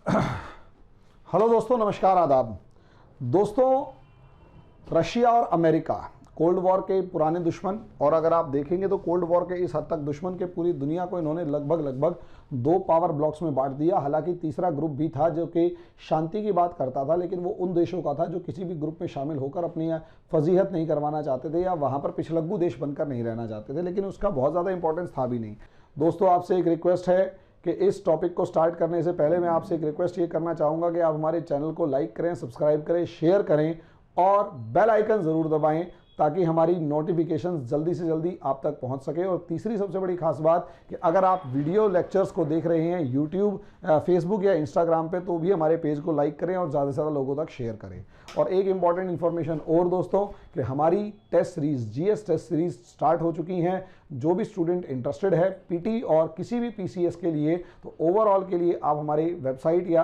Hello दोस्तों, नमस्कार, आदाब। दोस्तों, रशिया और अमेरिका कोल्ड वॉर के पुराने दुश्मन, और अगर आप देखेंगे तो कोल्ड वॉर के इस हद तक दुश्मन के पूरी दुनिया को इन्होंने लगभग दो पावर ब्लॉक्स में बांट दिया। हालांकि तीसरा ग्रुप भी था जो कि शांति की बात करता था, लेकिन वो उन देशों का था जो किसी भी ग्रुप में शामिल होकर अपनी फजीहत नहीं करवाना चाहते थे या वहाँ पर पिछलग्गू देश बनकर नहीं रहना चाहते थे, लेकिन उसका बहुत ज़्यादा इंपॉर्टेंस था भी नहीं। दोस्तों, आपसे एक रिक्वेस्ट है कि इस टॉपिक को स्टार्ट करने से पहले मैं आपसे एक रिक्वेस्ट ये करना चाहूँगा कि आप हमारे चैनल को लाइक करें, सब्सक्राइब करें, शेयर करें और बेल आइकन ज़रूर दबाएं ताकि हमारी नोटिफिकेशन जल्दी से जल्दी आप तक पहुंच सके। और तीसरी सबसे बड़ी खास बात कि अगर आप वीडियो लेक्चर्स को देख रहे हैं यूट्यूब, फेसबुक या इंस्टाग्राम पे, तो भी हमारे पेज को लाइक करें और ज़्यादा से ज़्यादा लोगों तक शेयर करें। और एक इंपॉर्टेंट इन्फॉर्मेशन और दोस्तों, कि हमारी test series GS test series start हो चुकी हैं। जो भी स्टूडेंट इंटरेस्टेड है पीटी और किसी भी पीसीएस के लिए, तो ओवरऑल के लिए आप हमारी वेबसाइट या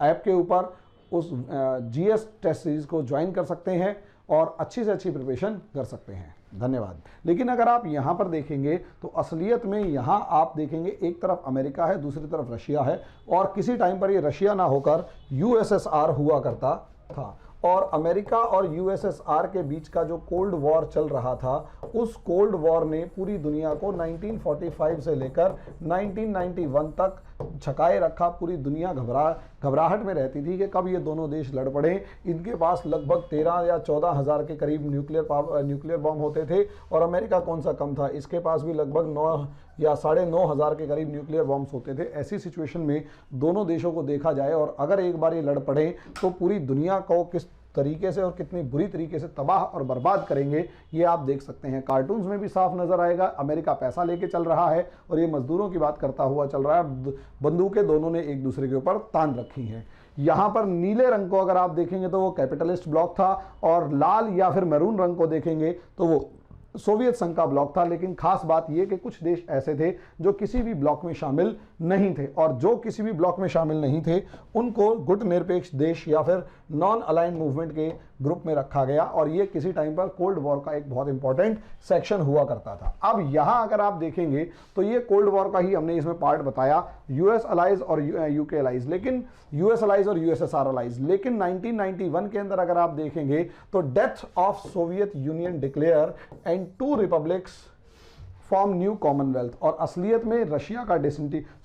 ऐप के ऊपर उस जीएस टेस्ट सीरीज़ को ज्वाइन कर सकते हैं और अच्छी से अच्छी प्रिपरेशन कर सकते हैं। धन्यवाद। लेकिन अगर आप यहाँ पर देखेंगे तो असलियत में यहाँ आप देखेंगे एक तरफ अमेरिका है, दूसरी तरफ रशिया है, और किसी टाइम पर ये रशिया ना होकर यूएसएसआर हुआ करता था। और अमेरिका और यूएसएसआर के बीच का जो कोल्ड वॉर चल रहा था, उस कोल्ड वॉर ने पूरी दुनिया को 1945 से लेकर 1991 तक छकाए रखा। पूरी दुनिया घबराहट में रहती थी कि कब ये दोनों देश लड़ पड़े। इनके पास लगभग 13 या 14 हज़ार के करीब न्यूक्लियर बम होते थे, और अमेरिका कौन सा कम था, इसके पास भी लगभग 9 या 9.5 हज़ार के करीब न्यूक्लियर बॉम्ब्स होते थे। ऐसी सिचुएशन में दोनों देशों को देखा जाए और अगर एक बार ये लड़ पड़े तो पूरी दुनिया को किस तरीके से और कितनी बुरी तरीके से तबाह और बर्बाद करेंगे, ये आप देख सकते हैं। कार्टून्स में भी साफ नजर आएगा। अमेरिका पैसा लेके चल रहा है और ये मजदूरों की बात करता हुआ चल रहा है। बंदूकें दोनों ने एक दूसरे के ऊपर तान रखी हैं। यहाँ पर नीले रंग को अगर आप देखेंगे तो वो कैपिटलिस्ट ब्लॉक था, और लाल या फिर मैरून रंग को देखेंगे तो वो सोवियत संघ का ब्लॉक था। लेकिन खास बात यह कि कुछ देश ऐसे थे जो किसी भी ब्लॉक में शामिल नहीं थे, और जो किसी भी ब्लॉक में शामिल नहीं थे उनको गुटनिरपेक्ष देश या फिर नॉन अलाइंड मूवमेंट के ग्रुप में रखा गया। और ये किसी टाइम पर कोल्ड वॉर का एक बहुत इंपॉर्टेंट सेक्शन हुआ करता था। अब यहाँ अगर आप देखेंगे तो ये कोल्ड वॉर का ही हमने इसमें पार्ट बताया, यूएस अलाइज और यूके अलाइज, लेकिन यूएस अलाइज और यूएसएसआर अलाइज। लेकिन 1991 के अंदर अगर आप देखेंगे तो death of Soviet union declare and 2 republics form new Commonwealth. और असलियत में रशिया का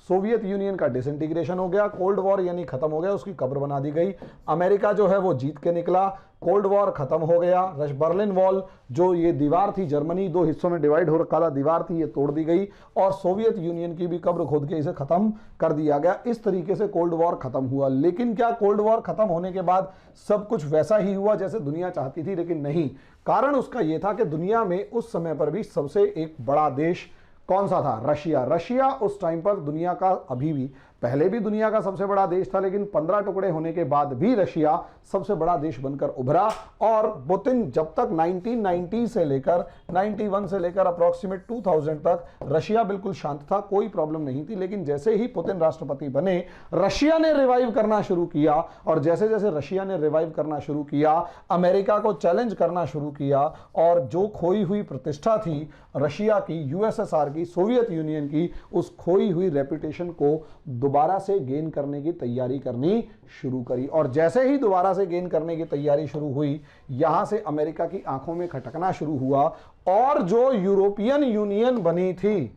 सोवियत यूनियन का डिसइंटीग्रेशन हो गया, कोल्ड वॉर यानी खत्म हो गया, उसकी कब्र बना दी गई। अमेरिका जो है वो जीत के निकला, कोल्ड वॉर खत्म हो गया। बर्लिन वॉल जो ये दीवार थी, जर्मनी 2 हिस्सों में डिवाइड हो रखा दीवार थी, ये तोड़ दी गई, और सोवियत यूनियन की भी कब्र खोद के इसे खत्म कर दिया गया। इस तरीके से कोल्ड वॉर खत्म हुआ। लेकिन क्या कोल्ड वॉर खत्म होने के बाद सब कुछ वैसा ही हुआ जैसे दुनिया चाहती थी? लेकिन नहीं। कारण उसका यह था कि दुनिया में उस समय पर भी सबसे एक बड़ा देश कौन सा था? रशिया। रशिया उस टाइम पर दुनिया का, अभी भी, पहले भी दुनिया का सबसे बड़ा देश था, लेकिन 15 टुकड़े होने के बाद भी रशिया सबसे बड़ा देश बनकर उभरा। और पुतिन जब तक 1990 से लेकर 91 से लेकर अप्रॉक्सीमेट 2000 तक रशिया बिल्कुल शांत था, कोई प्रॉब्लम नहीं थी। लेकिन जैसे ही पुतिन राष्ट्रपति बने, रशिया ने रिवाइव करना शुरू किया, और जैसे जैसे रशिया ने रिवाइव करना शुरू किया, अमेरिका को चैलेंज करना शुरू किया, और जो खोई हुई प्रतिष्ठा थी रशिया की, यूएसएसआर की, सोवियत यूनियन की, उस खोई हुई रेपुटेशन को दोबारा से गेन करने की तैयारी करनी शुरू करी। और जैसे ही दोबारा से गेन करने की तैयारी शुरू हुई, यहां से अमेरिका की आंखों में खटकना शुरू हुआ। और जो यूरोपियन यूनियन बनी थी,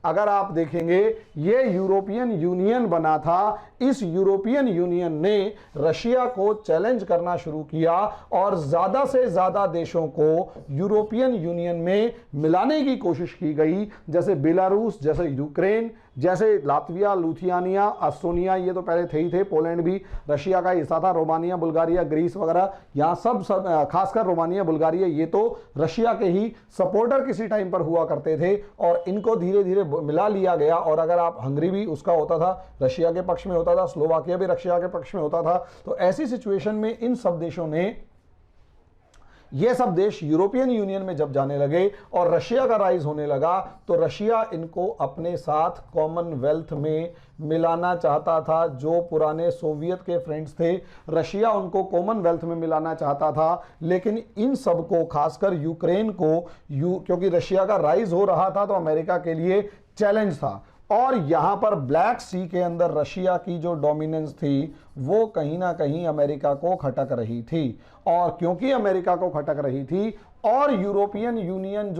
अगर आप देखेंगे ये यूरोपियन यूनियन बना था, इस यूरोपियन यूनियन ने रशिया को चैलेंज करना शुरू किया और ज्यादा से ज्यादा देशों को यूरोपियन यूनियन में मिलाने की कोशिश की गई, जैसे बेलारूस, जैसे यूक्रेन, जैसे लातविया, लुथियानिया, एस्टोनिया, ये तो पहले थे ही थे, पोलैंड भी रशिया का हिस्सा था, रोमानिया, बुल्गारिया, ग्रीस वगैरह, यहाँ सब खासकर रोमानिया, बुल्गारिया, ये तो रशिया के ही सपोर्टर किसी टाइम पर हुआ करते थे, और इनको धीरे धीरे मिला लिया गया। और अगर आप, हंगरी भी उसका होता था, रशिया के पक्ष में होता था, स्लोवाकिया भी रशिया के पक्ष में होता था। तो ऐसी सिचुएशन में इन सब देशों ने, ये सब देश यूरोपियन यूनियन में जब जाने लगे और रशिया का राइज होने लगा, तो रशिया इनको अपने साथ कॉमनवेल्थ में मिलाना चाहता था। जो पुराने सोवियत के फ्रेंड्स थे, रशिया उनको कॉमनवेल्थ में मिलाना चाहता था। लेकिन इन सब को, खासकर यूक्रेन को, क्योंकि रशिया का राइज हो रहा था तो अमेरिका के लिए चैलेंज था, और यहाँ पर ब्लैक सी के अंदर रशिया की जो डोमिनेंस थी वो कहीं ना कहीं अमेरिका को खटक रही थी। और क्योंकि अमेरिका को खटक रही थी और यूरोपियन यूनियन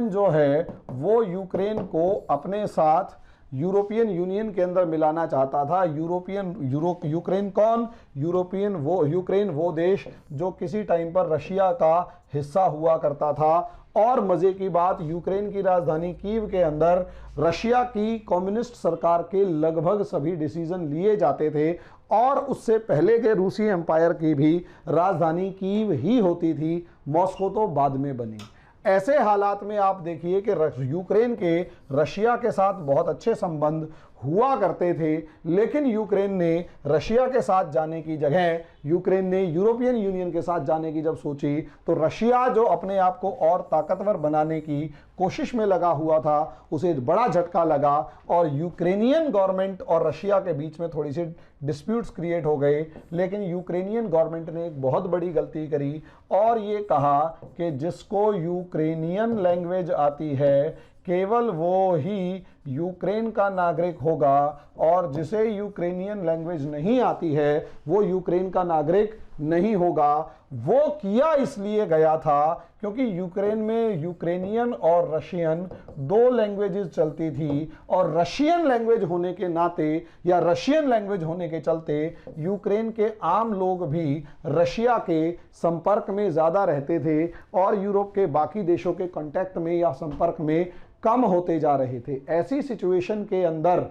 जो है वो यूक्रेन को अपने साथ यूरोपियन यूनियन के अंदर मिलाना चाहता था। यूक्रेन कौन? यूक्रेन वो देश जो किसी टाइम पर रशिया का हिस्सा हुआ करता था। और मजे की बात, यूक्रेन की राजधानी कीव के अंदर रशिया की कम्युनिस्ट सरकार के लगभग सभी डिसीजन लिए जाते थे और उससे पहले के रूसी एम्पायर की भी राजधानी कीव ही होती थी, मॉस्को तो बाद में बनी। ऐसे हालात में आप देखिए कि यूक्रेन के रशिया के साथ बहुत अच्छे संबंध हुआ करते थे, लेकिन यूक्रेन ने रशिया के साथ जाने की जगह यूक्रेन ने यूरोपियन यूनियन के साथ जाने की जब सोची तो रशिया जो अपने आप को और ताकतवर बनाने की कोशिश में लगा हुआ था उसे बड़ा झटका लगा और यूक्रेनियन गवर्नमेंट और रशिया के बीच में थोड़ी सी डिस्प्यूट्स क्रिएट हो गए। लेकिन यूक्रेनियन गवर्नमेंट ने एक बहुत बड़ी गलती करी और ये कहा कि जिसको यूक्रेनियन लैंग्वेज आती है केवल वो ही यूक्रेन का नागरिक होगा और जिसे यूक्रेनियन लैंग्वेज नहीं आती है वो यूक्रेन का नागरिक नहीं होगा। वो किया इसलिए गया था क्योंकि यूक्रेन में यूक्रेनियन और रशियन दो लैंग्वेजेस चलती थी और रशियन लैंग्वेज होने के नाते या रशियन लैंग्वेज होने के चलते यूक्रेन के आम लोग भी रशिया के संपर्क में ज़्यादा रहते थे और यूरोप के बाकी देशों के कांटेक्ट में या संपर्क में कम होते जा रहे थे। ऐसी सिचुएशन के अंदर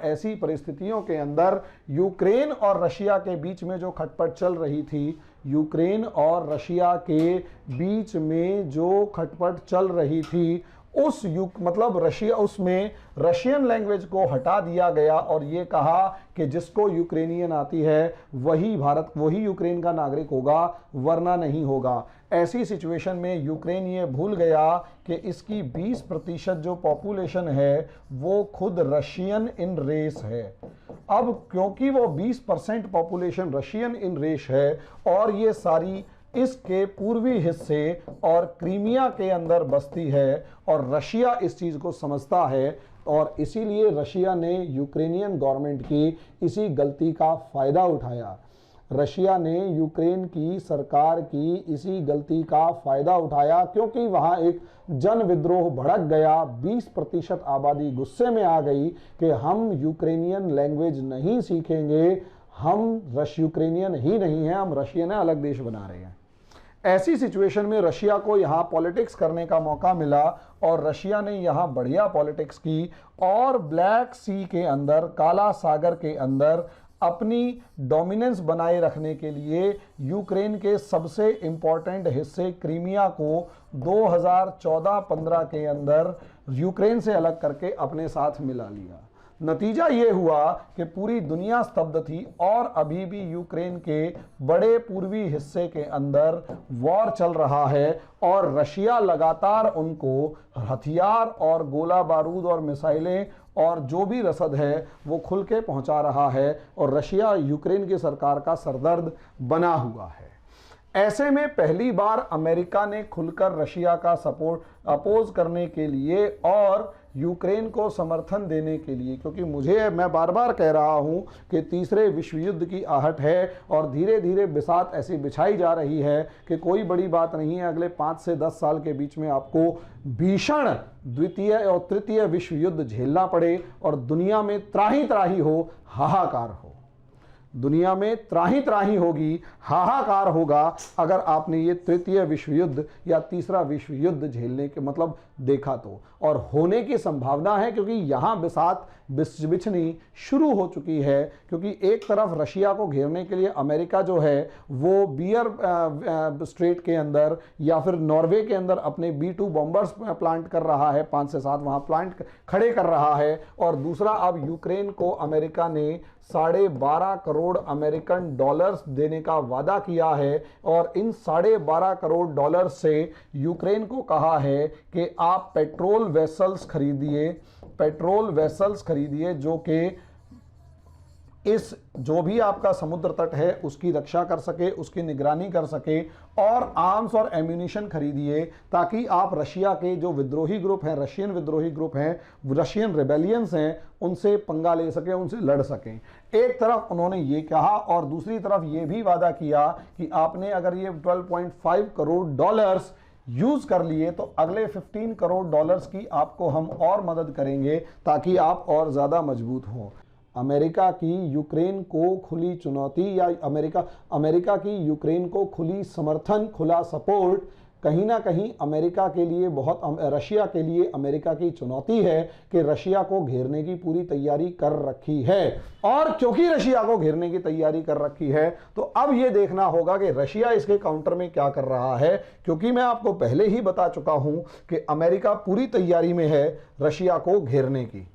ऐसी परिस्थितियों के अंदर यूक्रेन और रशिया के बीच में जो खटपट चल रही थी, यूक्रेन और रशिया के बीच में जो खटपट चल रही थी उसमें रशियन लैंग्वेज को हटा दिया गया और ये कहा कि जिसको यूक्रेनियन आती है वही यूक्रेन का नागरिक होगा वरना नहीं होगा। ऐसी सिचुएशन में यूक्रेन ये भूल गया कि इसकी 20% जो पॉपुलेशन है वो खुद रशियन इन रेस है। अब क्योंकि वो 20% पॉपुलेशन रशियन इन रेस है और ये सारी इसके पूर्वी हिस्से और क्रीमिया के अंदर बसती है और रशिया इस चीज़ को समझता है और इसीलिए रशिया ने यूक्रेनियन गवर्नमेंट की इसी गलती का फ़ायदा उठाया। रशिया ने यूक्रेन की सरकार की इसी गलती का फ़ायदा उठाया क्योंकि वहाँ एक जन विद्रोह भड़क गया। 20% आबादी गुस्से में आ गई कि हम यूक्रेनियन लैंग्वेज नहीं सीखेंगे, हम यूक्रेनियन ही नहीं हैं, हम रशियन है, अलग देश बना रहे हैं। ऐसी सिचुएशन में रशिया को यहाँ पॉलिटिक्स करने का मौका मिला और रशिया ने यहाँ बढ़िया पॉलिटिक्स की और ब्लैक सी के अंदर, काला सागर के अंदर अपनी डोमिनेंस बनाए रखने के लिए यूक्रेन के सबसे इंपॉर्टेंट हिस्से क्रीमिया को 2014-15 के अंदर यूक्रेन से अलग करके अपने साथ मिला लिया। नतीजा ये हुआ कि पूरी दुनिया स्तब्ध थी और अभी भी यूक्रेन के बड़े पूर्वी हिस्से के अंदर वॉर चल रहा है और रशिया लगातार उनको हथियार और गोला बारूद और मिसाइलें और जो भी रसद है वो खुल के पहुंचा रहा है और रशिया यूक्रेन की सरकार का सरदर्द बना हुआ है। ऐसे में पहली बार अमेरिका ने खुलकर रशिया का सपोर्ट अपोज करने के लिए और यूक्रेन को समर्थन देने के लिए, क्योंकि मैं बार बार कह रहा हूं कि तीसरे विश्व युद्ध की आहट है और धीरे धीरे बिसात ऐसी बिछाई जा रही है कि कोई बड़ी बात नहीं है, अगले 5 से 10 साल के बीच में आपको भीषण द्वितीय और तृतीय विश्व युद्ध झेलना पड़े और दुनिया में त्राही त्राही हो, हाहाकार हो। दुनिया में त्राही त्राही होगी, हाहाकार होगा अगर आपने ये तृतीय विश्व युद्ध या तीसरा विश्व युद्ध झेलने के मतलब देखा तो, और होने की संभावना है क्योंकि यहाँ बिसात बिछनी शुरू हो चुकी है। क्योंकि एक तरफ रशिया को घेरने के लिए अमेरिका जो है वो बियर स्ट्रेट के अंदर या फिर नॉर्वे के अंदर अपने B-2 बॉम्बर्स प्लांट कर रहा है, 5 से 7 वहाँ प्लांट खड़े कर रहा है, और दूसरा अब यूक्रेन को अमेरिका ने 12.5 करोड़ अमेरिकन डॉलर्स देने का वादा किया है और इन 12.5 करोड़ डॉलर से यूक्रेन को कहा है कि आप पेट्रोल वेसल्स खरीदिए जो कि इस जो भी आपका समुद्र तट है उसकी रक्षा कर सके, उसकी निगरानी कर सके, और आर्म्स और एम्यूनिशन खरीदिए ताकि आप रशिया के जो विद्रोही ग्रुप हैं, रशियन विद्रोही ग्रुप हैं, रशियन रिबेलियंस हैं, उनसे पंगा ले सके, उनसे लड़ सकें। एक तरफ उन्होंने ये कहा और दूसरी तरफ ये भी वादा किया कि आपने अगर ये 12.5 करोड़ डॉलर्स यूज कर लिए तो अगले 15 करोड़ डॉलर्स की आपको हम और मदद करेंगे ताकि आप और ज्यादा मजबूत हों। अमेरिका की यूक्रेन को खुली चुनौती या अमेरिका की यूक्रेन को खुली समर्थन, खुला सपोर्ट कहीं ना कहीं अमेरिका के लिए रशिया के लिए अमेरिका की चुनौती है कि रशिया को घेरने की पूरी तैयारी कर रखी है। और क्योंकि रशिया को घेरने की तैयारी कर रखी है तो अब यह देखना होगा कि रशिया इसके काउंटर में क्या कर रहा है, क्योंकि मैं आपको पहले ही बता चुका हूं कि अमेरिका पूरी तैयारी में है रशिया को घेरने की।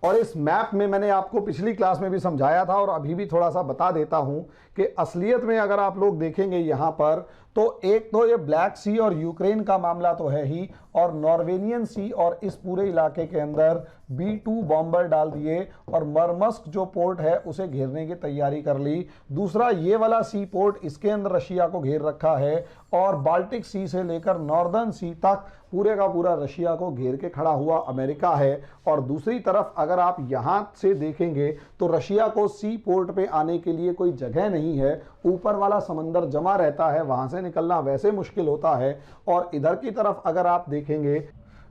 और इस मैप में मैंने आपको पिछली क्लास में भी समझाया था और अभी भी थोड़ा सा बता देता हूं कि असलियत में अगर आप लोग देखेंगे यहां पर तो एक तो ये ब्लैक सी और यूक्रेन का मामला तो है ही, और नॉर्वेनियन सी और इस पूरे इलाके के अंदर B-2 बॉम्बर डाल दिए और मरमस्क जो पोर्ट है उसे घेरने की तैयारी कर ली। दूसरा ये वाला सी पोर्ट, इसके अंदर रशिया को घेर रखा है, और बाल्टिक सी से लेकर नॉर्दर्न सी तक पूरे का पूरा रशिया को घेर के खड़ा हुआ अमेरिका है। और दूसरी तरफ अगर आप यहां से देखेंगे तो रशिया को सी पोर्ट पे आने के लिए कोई जगह नहीं है, ऊपर वाला समंदर जमा रहता है, वहां से निकलना वैसे मुश्किल होता है। और इधर की तरफ अगर आप देखेंगे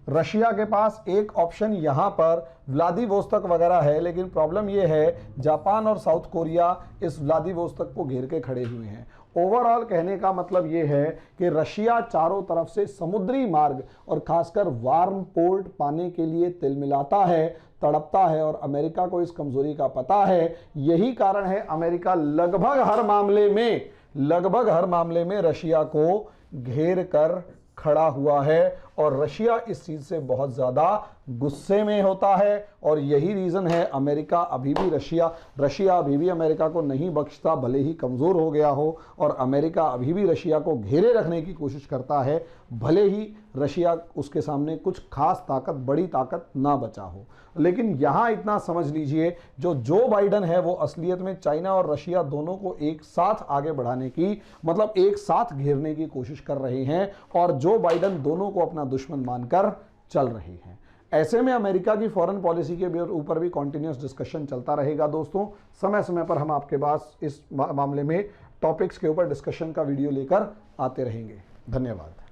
रशिया के पास एक ऑप्शन यहां पर व्लादिवोस्तोक वगैरह है, लेकिन प्रॉब्लम यह है जापान और साउथ कोरिया इस व्लादिवोस्तोक को घेर के खड़े हुए हैं। ओवरऑल कहने का मतलब यह है कि रशिया चारों तरफ से समुद्री मार्ग और खासकर वार्म पोर्ट पाने के लिए तिलमिलाता है, तड़पता है, और अमेरिका को इस कमजोरी का पता है। यही कारण है अमेरिका लगभग हर मामले में रशिया को घेर कर खड़ा हुआ है, और रशिया इस चीज से बहुत ज्यादा गुस्से में होता है। और यही रीजन है रशिया अभी भी अमेरिका को नहीं बख्शता, भले ही कमजोर हो गया हो, और अमेरिका अभी भी रशिया को घेरे रखने की कोशिश करता है, भले ही रशिया उसके सामने कुछ खास ताकत, बड़ी ताकत ना बचा हो। लेकिन यहां इतना समझ लीजिए, जो बाइडन है वो असलियत में चाइना और रशिया दोनों को एक साथ आगे बढ़ाने की, मतलब एक साथ घेरने की कोशिश कर रहे हैं, और जो बाइडन दोनों को अपना दुश्मन मानकर चल रहे हैं। ऐसे में अमेरिका की फॉरेन पॉलिसी के ऊपर भी कॉन्टिन्यूस डिस्कशन चलता रहेगा दोस्तों। समय समय पर हम आपके पास इस मामले में टॉपिक्स के ऊपर डिस्कशन का वीडियो लेकर आते रहेंगे। धन्यवाद।